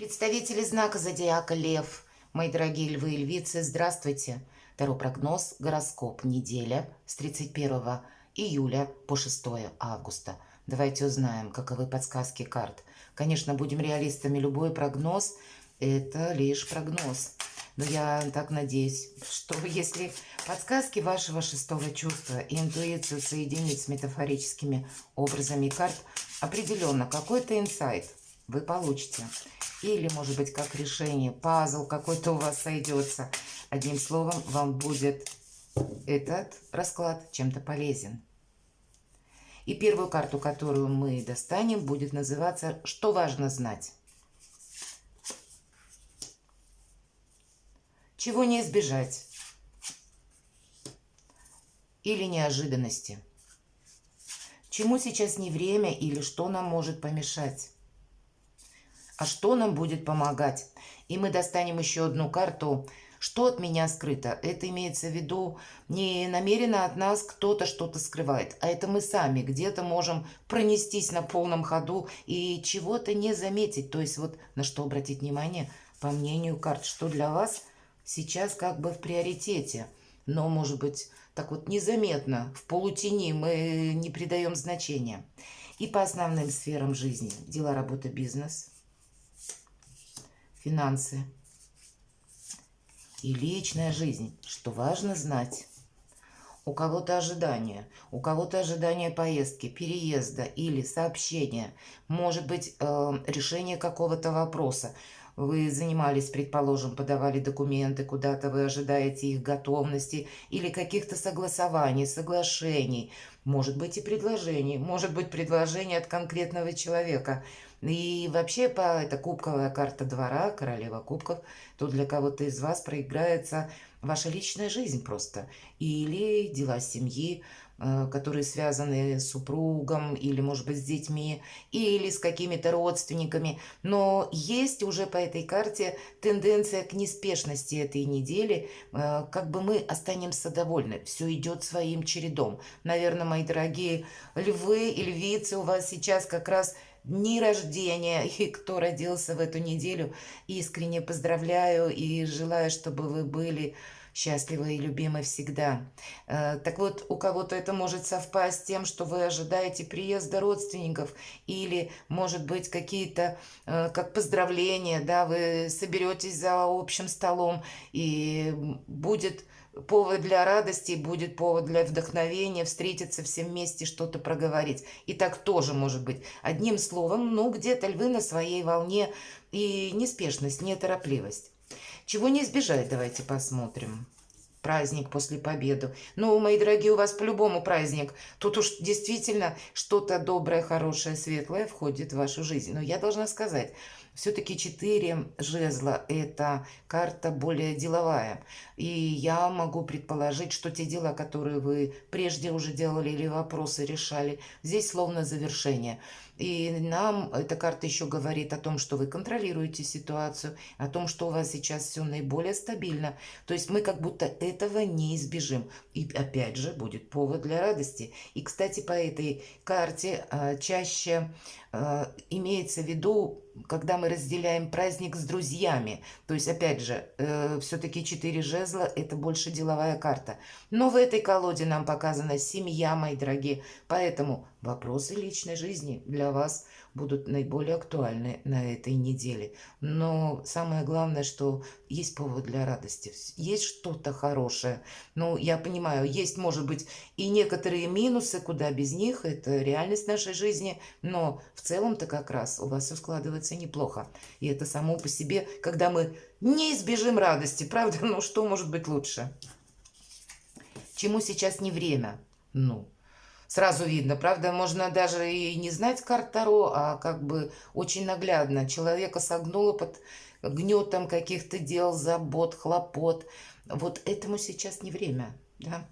Представители знака зодиака Лев, мои дорогие львы и львицы, здравствуйте! Таро-прогноз, гороскоп, неделя с 31 июля по 6 августа. Давайте узнаем, каковы подсказки карт. Конечно, будем реалистами, любой прогноз – это лишь прогноз. Но я так надеюсь, что если подсказки вашего шестого чувства и интуицию соединить с метафорическими образами карт, определенно какой-то инсайт вы получите. Или, может быть, как решение, пазл какой-то у вас сойдется. Одним словом, вам будет этот расклад чем-то полезен. И первую карту, которую мы достанем, будет называться «Что важно знать?». Чего не избежать? Или неожиданности? Чему сейчас не время или что нам может помешать? А что нам будет помогать? И мы достанем еще одну карту. Что от меня скрыто? Это имеется в виду не намеренно от нас кто-то что-то скрывает, а это мы сами где-то можем пронестись на полном ходу и чего-то не заметить. То есть вот на что обратить внимание, по мнению карт, что для вас сейчас как бы в приоритете. Но, может быть, так вот незаметно, в полутени мы не придаем значения. И по основным сферам жизни. Дела, работа, бизнес, финансы и личная жизнь. Что важно знать? У кого-то ожидание поездки, переезда или сообщения. Может быть, решение какого-то вопроса. Вы занимались, предположим, подавали документы куда-то, вы ожидаете их готовности или каких-то согласований, соглашений. Может быть и предложений, может быть предложение от конкретного человека. И вообще, это кубковая карта двора, королева кубков, то для кого-то из вас проиграется ваша личная жизнь просто. Или дела семьи, которые связаны с супругом, или, может быть, с детьми, или с какими-то родственниками. Но есть уже по этой карте тенденция к неспешности этой недели. Как бы мы останемся довольны. Все идет своим чередом. Наверное, мои дорогие львы и львицы, у вас сейчас как раз дни рождения, и кто родился в эту неделю, искренне поздравляю и желаю, чтобы вы были счастливы и любимы всегда. Так вот, у кого-то это может совпасть с тем, что вы ожидаете приезда родственников, или, может быть, какие-то, как поздравления, да, вы соберетесь за общим столом, и будет повод для радости, будет повод для вдохновения, встретиться все вместе, что-то проговорить. И так тоже может быть. Одним словом, ну, где-то львы на своей волне, и неспешность, неторопливость. Чего не избежать, давайте посмотрим. Праздник после победы. Ну, мои дорогие, у вас по-любому праздник. Тут уж действительно что-то доброе, хорошее, светлое входит в вашу жизнь. Но я должна сказать, все-таки 4 жезла – это карта более деловая. И я могу предположить, что те дела, которые вы прежде уже делали или вопросы решали, здесь словно завершение. И нам эта карта еще говорит о том, что вы контролируете ситуацию, о том, что у вас сейчас все наиболее стабильно. То есть мы как будто этого не избежим. И опять же будет повод для радости. И, кстати, по этой карте чаще имеется в виду, когда мы разделяем праздник с друзьями. То есть, опять же, все-таки 4 жезла – это больше деловая карта. Но в этой колоде нам показана семья, мои дорогие. Поэтому вопросы личной жизни для вас будут наиболее актуальны на этой неделе. Но самое главное, что есть повод для радости, есть что-то хорошее. Ну, я понимаю, есть, может быть, и некоторые минусы, куда без них, это реальность нашей жизни, но в целом-то как раз у вас все складывается неплохо. И это само по себе, когда мы не избежим радости, правда? Ну, что может быть лучше? Чему сейчас не время? Ну, сразу видно, правда, можно даже и не знать карт Таро, а как бы очень наглядно. Человека согнуло под гнетом каких-то дел, забот, хлопот. Вот этому сейчас не время. Да?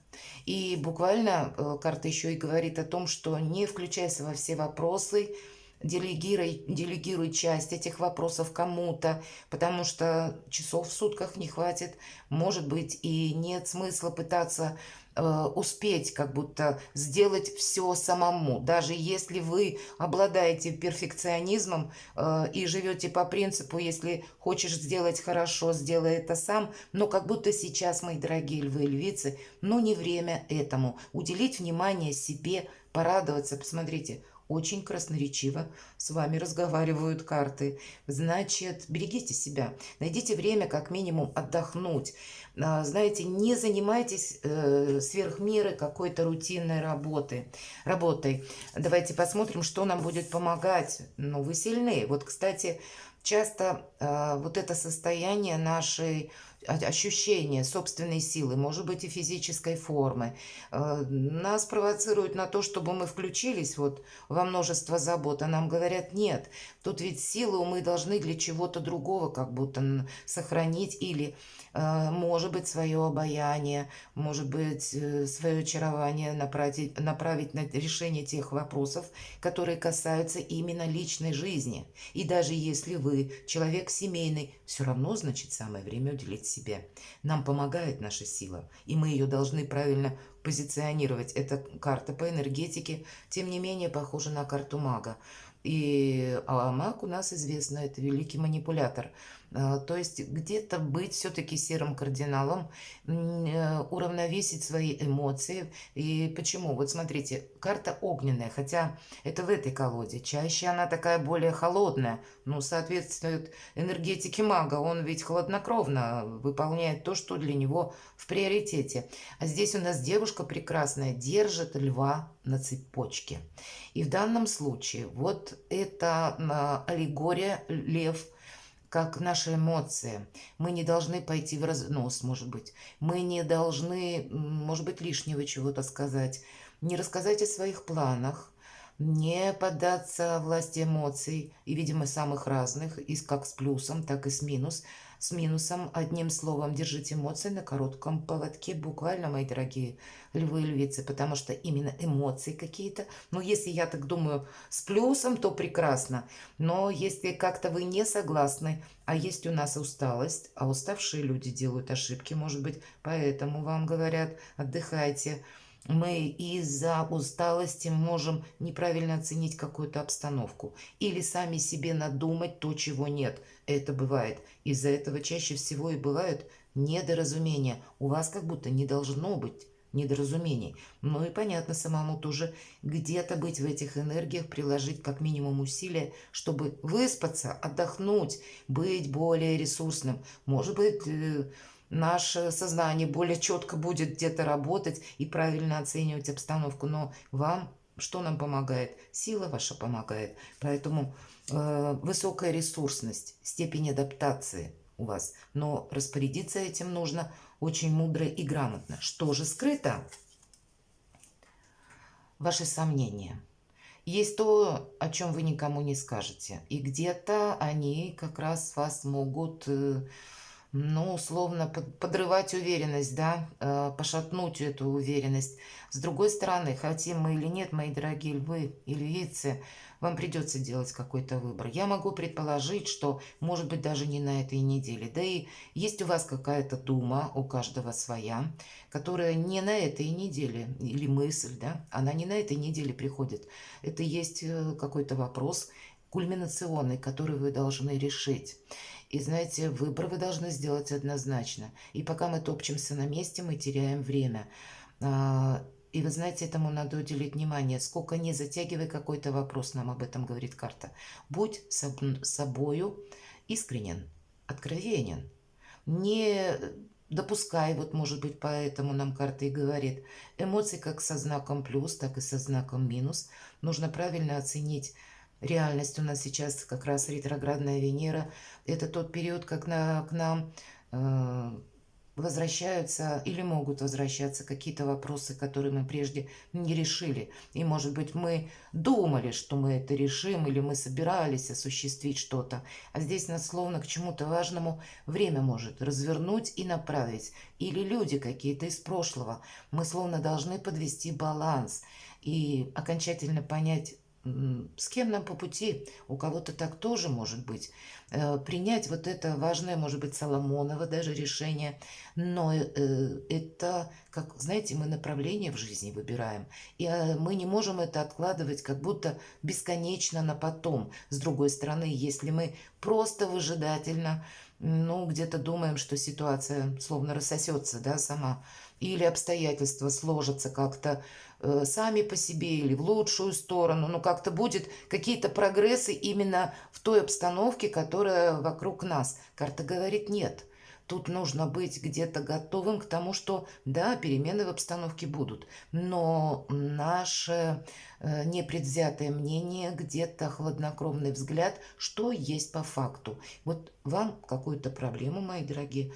И буквально карта еще и говорит о том, что не включайся во все вопросы, делегируй часть этих вопросов кому-то, потому что часов в сутках не хватит, может быть, и нет смысла пытаться успеть как будто сделать все самому. Даже если вы обладаете перфекционизмом и живете по принципу, если хочешь сделать хорошо, сделай это сам, но как будто сейчас, мои дорогие львы и львицы, но не время этому. Уделить внимание себе, порадоваться. Посмотрите, очень красноречиво с вами разговаривают карты. Значит, берегите себя. Найдите время как минимум отдохнуть. Знаете, не занимайтесь сверх меры какой-то рутинной работой. Давайте посмотрим, что нам будет помогать. Ну, вы сильны. Вот, кстати, часто вот это состояние нашей ощущение собственной силы, может быть, и физической формы, нас провоцируют на то, чтобы мы включились вот во множество забот, а нам говорят, нет, тут ведь силу мы должны для чего-то другого как будто сохранить или, может быть, свое обаяние, может быть, свое очарование направить на решение тех вопросов, которые касаются именно личной жизни. И даже если вы человек семейный, все равно, значит, самое время уделить себе. Нам помогает наша сила, и мы ее должны правильно позиционировать. Это карта по энергетике, тем не менее, похожа на карту мага. А маг у нас известно, это великий манипулятор. То есть где-то быть все-таки серым кардиналом, уравновесить свои эмоции. И почему? Вот смотрите, карта огненная, хотя это в этой колоде. Чаще она такая более холодная, ну, соответствует энергетике мага. Он ведь хладнокровно выполняет то, что для него в приоритете. А здесь у нас девушка прекрасная держит льва на цепочке. И в данном случае вот это аллегория лев, как наши эмоции. Мы не должны пойти в разнос, может быть. Мы не должны, может быть, лишнего чего-то сказать. Не рассказать о своих планах, не поддаться власти эмоций, и, видимо, самых разных, и как с плюсом, так и с минусом. Одним словом, держите эмоции на коротком поводке, буквально, мои дорогие львы и львицы, потому что именно эмоции какие-то. Но если я так думаю с плюсом, то прекрасно. Но если как-то вы не согласны, а есть у нас усталость, а уставшие люди делают ошибки, может быть, поэтому вам говорят, отдыхайте. Мы из-за усталости можем неправильно оценить какую-то обстановку или сами себе надумать то, чего нет. Это бывает. Из-за этого чаще всего и бывают недоразумения. У вас как будто не должно быть недоразумений. Ну и понятно самому тоже, где-то быть в этих энергиях, приложить как минимум усилия, чтобы выспаться, отдохнуть, быть более ресурсным. Может быть, наше сознание более четко будет где-то работать и правильно оценивать обстановку. Но вам что нам помогает? Сила ваша помогает. Поэтому высокая ресурсность, степень адаптации у вас. Но распорядиться этим нужно очень мудро и грамотно. Что же скрыто? Ваши сомнения. Есть то, о чем вы никому не скажете. И где-то они как раз вас могут, ну, условно, подрывать уверенность, да, пошатнуть эту уверенность. С другой стороны, хотим мы или нет, мои дорогие львы и львицы, вам придется делать какой-то выбор. Я могу предположить, что, может быть, даже не на этой неделе. Да и есть у вас какая-то дума, у каждого своя, которая не на этой неделе, или мысль, да, она не на этой неделе приходит. Это есть какой-то вопрос кульминационный, который вы должны решить. И знаете, выбор вы должны сделать однозначно. И пока мы топчемся на месте, мы теряем время. И вы знаете, этому надо уделить внимание. Сколько не затягивай какой-то вопрос, нам об этом говорит карта. Будь собою искренен, откровенен. Не допускай, вот может быть поэтому нам карта и говорит, эмоции как со знаком плюс, так и со знаком минус. Нужно правильно оценить реальность. У нас сейчас как раз ретроградная Венера. Это тот период, как к нам возвращаются или могут возвращаться какие-то вопросы, которые мы прежде не решили. И, может быть, мы думали, что мы это решим, или мы собирались осуществить что-то. А здесь нас словно к чему-то важному время может развернуть и направить. Или люди какие-то из прошлого. Мы словно должны подвести баланс и окончательно понять, с кем нам по пути, у кого-то так тоже может быть. Принять вот это важное, может быть, Соломоново даже решение, но это, как, знаете, мы направление в жизни выбираем, и мы не можем это откладывать как будто бесконечно на потом. С другой стороны, если мы просто выжидательно, ну, где-то думаем, что ситуация словно рассосется, да, сама, или обстоятельства сложатся как-то сами по себе или в лучшую сторону, но как-то будет какие-то прогрессы именно в той обстановке, которая вокруг нас. Карта говорит нет. Тут нужно быть где-то готовым к тому, что да, перемены в обстановке будут, но наше непредвзятое мнение, где-то хладнокровный взгляд, что есть по факту. Вот вам какую-то проблему, мои дорогие,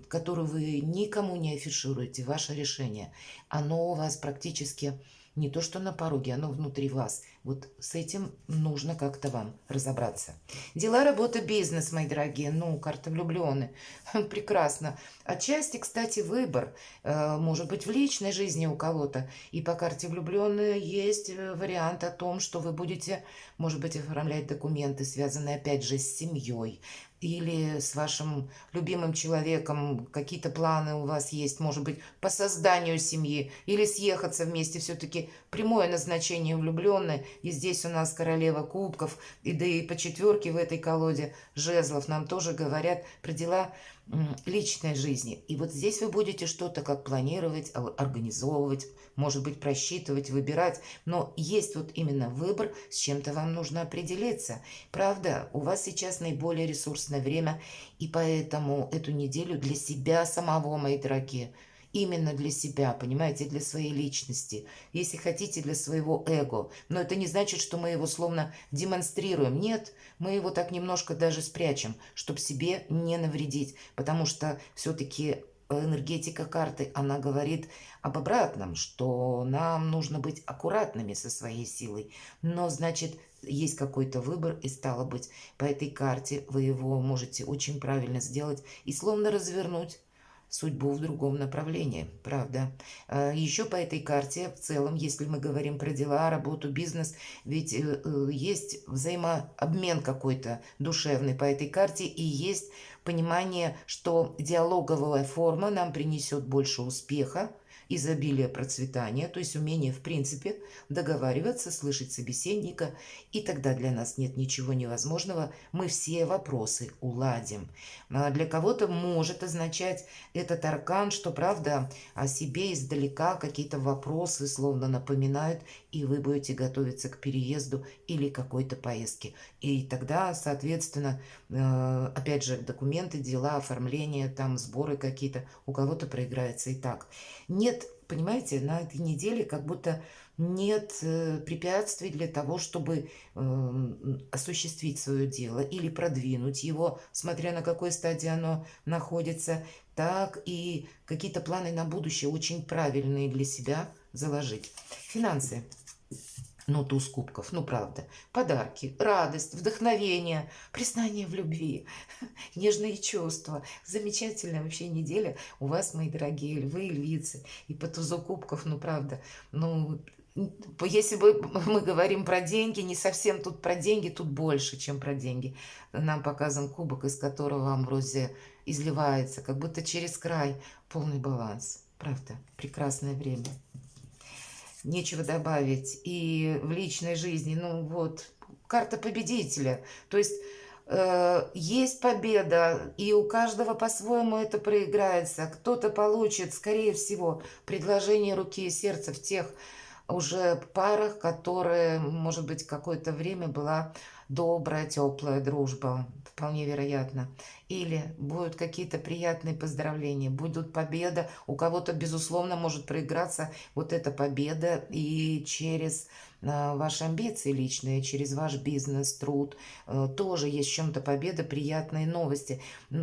которую вы никому не афишируете, ваше решение, оно у вас практически не то что на пороге, оно внутри вас. Вот с этим нужно как-то вам разобраться. Дела, работа, бизнес, мои дорогие. Ну, карта влюбленные. Прекрасно. Отчасти, кстати, выбор. Может быть, в личной жизни у кого-то. И по карте влюбленные есть вариант о том, что вы будете, может быть, оформлять документы, связанные, опять же, с семьей. Или с вашим любимым человеком какие-то планы у вас есть, может быть, по созданию семьи, или съехаться вместе, все-таки прямое назначение влюбленное. И здесь у нас королева кубков, и да и по четверке в этой колоде жезлов нам тоже говорят про дела личной жизни. И вот здесь вы будете что-то как планировать, организовывать, может быть, просчитывать, выбирать. Но есть вот именно выбор, с чем-то вам нужно определиться. Правда, у вас сейчас наиболее ресурсное время, и поэтому эту неделю для себя самого, мои дорогие, именно для себя, понимаете, для своей личности, если хотите, для своего эго. Но это не значит, что мы его словно демонстрируем. Нет, мы его так немножко даже спрячем, чтобы себе не навредить, потому что все-таки энергетика карты, она говорит об обратном, что нам нужно быть аккуратными со своей силой. Но, значит, есть какой-то выбор, и стало быть, по этой карте вы его можете очень правильно сделать и словно развернуть судьбу в другом направлении, правда. Еще по этой карте, в целом, если мы говорим про дела, работу, бизнес, ведь есть взаимообмен какой-то душевный по этой карте, и есть понимание, что диалоговая форма нам принесет больше успеха, изобилие, процветания, то есть умение, в принципе, договариваться, слышать собеседника, и тогда для нас нет ничего невозможного, мы все вопросы уладим. Для кого-то может означать этот аркан, что, правда, о себе издалека какие-то вопросы словно напоминают, и вы будете готовиться к переезду или какой-то поездке. И тогда, соответственно, опять же, документы, дела, оформление, там сборы какие-то, у кого-то проиграется и так. Нет, понимаете, на этой неделе как будто нет препятствий для того, чтобы осуществить свое дело или продвинуть его, смотря на какой стадии оно находится, так и какие-то планы на будущее очень правильные для себя заложить. Финансы. Ну, туз кубков, ну, правда. Подарки, радость, вдохновение, признание в любви, нежные чувства. Замечательная вообще неделя у вас, мои дорогие львы и львицы. И по тузу кубков, ну, правда, ну, если бы мы говорим про деньги, не совсем тут про деньги, тут больше, чем про деньги. Нам показан кубок, из которого амброзия изливается, как будто через край, полный баланс. Правда, прекрасное время. Нечего добавить. И в личной жизни, ну вот, карта победителя. То есть есть победа, и у каждого по-своему это проиграется. Кто-то получит, скорее всего, предложение руки и сердца в тех уже парах, которые, может быть, какое-то время была добрая, теплая дружба, вполне вероятно. Или будут какие-то приятные поздравления, будут победа. У кого-то, безусловно, может проиграться вот эта победа и через ваши амбиции личные, через ваш бизнес, труд. Тоже есть в чем-то победа, приятные новости,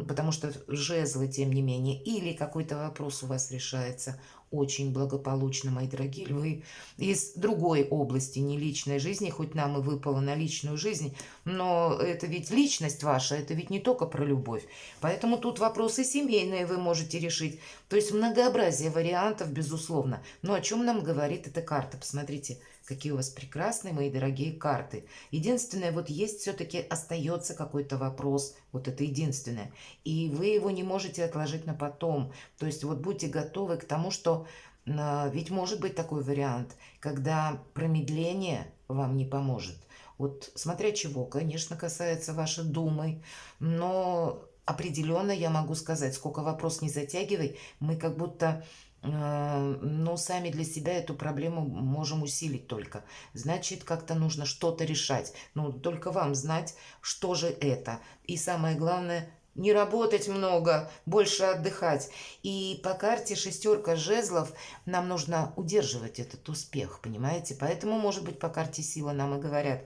потому что жезлы, тем не менее, или какой-то вопрос у вас решается очень благополучно, мои дорогие львы, из другой области, не личной жизни, хоть нам и выпало на личную жизнь, но это ведь личность ваша, это ведь не только про любовь. Поэтому тут вопросы семейные вы можете решить. То есть многообразие вариантов, безусловно. Но о чем нам говорит эта карта? Посмотрите, какие у вас прекрасные, мои дорогие карты. Единственное, вот есть все-таки остается какой-то вопрос, вот это единственное, и вы его не можете отложить на потом. То есть вот будьте готовы к тому, что ведь может быть такой вариант, когда промедление вам не поможет. Вот смотря чего, конечно, касается вашей думы, но определенно я могу сказать, сколько вопрос не затягивай, мы как будто, ну, сами для себя эту проблему можем усилить только. Значит, как-то нужно что-то решать. Ну, только вам знать, что же это. И самое главное, не работать много, больше отдыхать. И по карте шестерка жезлов нам нужно удерживать этот успех, понимаете? Поэтому, может быть, по карте сила нам и говорят,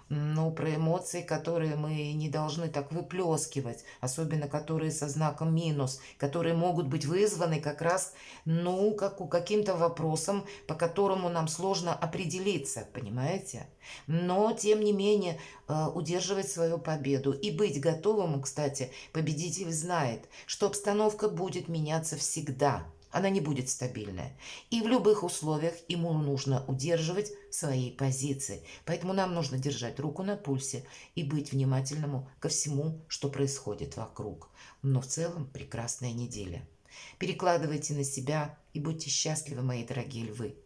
ну, про эмоции, которые мы не должны так выплескивать, особенно которые со знаком минус, которые могут быть вызваны как раз, ну, каким-то вопросом, по которому нам сложно определиться, понимаете? Но, тем не менее, удерживать свою победу и быть готовым, кстати, победитель знает, что обстановка будет меняться всегда. Она не будет стабильная. И в любых условиях ему нужно удерживать свои позиции. Поэтому нам нужно держать руку на пульсе и быть внимательному ко всему, что происходит вокруг. Но в целом прекрасная неделя. Перекладывайте на себя и будьте счастливы, мои дорогие львы.